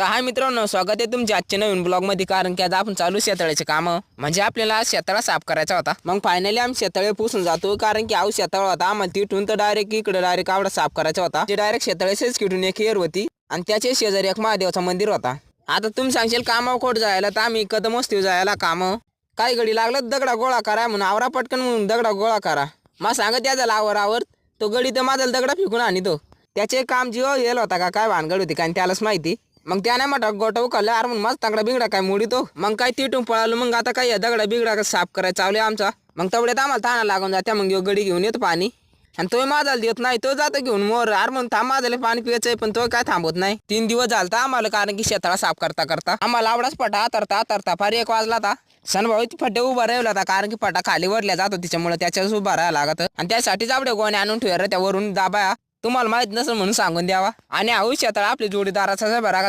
तर हाय मित्रांनो, स्वागत आहे तुमच्या आजच्या नवीन ब्लॉगमध्ये. कारण की आज आपण चालू शेताळ्याचे कामं, म्हणजे आपल्याला आज शेताळा साफ करायचा होता. मग फायनली आम्ही शेताळे पुसून जातो, कारण की आऊ शेताळा होता. आम्हाला तिथून तर डायरेक्ट इकडे डायरेक्ट आवडा साफ करायचा होता. जे डायरेक्ट शेताळ्याचेच किटून एक एअर होती आणि त्याचे शेजारी एक महादेवाचा मंदिर होता. आता तुम्ही सांगशील कामावर कोट जायला, तर आम्ही कदम वस्ती जायला कामं काही घडी लागलं दगडा गोळा करा म्हणून आवरा पटकन म्हणून दगडा गोळा करा. मग सांगत या झाला आवर तो गडी तर माझा दगडा फेकून आणि तो त्याचे काम जीव येल होता का काय भानगड होती काय त्यालाच माहिती. मग त्याने म्हटला गोटा उखाला अरे म्हणून माझा तगडा बिगडा काय मोडीतो. मग काय तिटून पळालो. मग आता काय दगडा बिगडा साफ करायचा चावले आमचा. मग तेवढ्यात आम्हाला ताना लागून जात्या. मग गडी घेऊन येतो पाणी आणि तो माझा देत नाही. तो जातो घेऊन मोर अरे म्हणून थांब माझ्याला पाणी पियायचंय, पण तो काय थांबवत नाही. 3 दिवस झालता आम्हाला, कारण की शेताला साफ करता करता आम्हाला आवडाच पटा आतरता फार 1 वाजला होता. सनभाऊ फटे उभा राहिला होता, कारण की पटा खाली वरल्या जातो त्याच्यामुळे त्याच्याच उभा राहायला लागत. आणि त्यासाठीच आवडे गोणे आणून ठेवा त्यावरून दाबाया. तुम्हाला माहित नसेल म्हणून सांगून द्यावा. आणि शेताळा आपली जोडीदाराचा बरा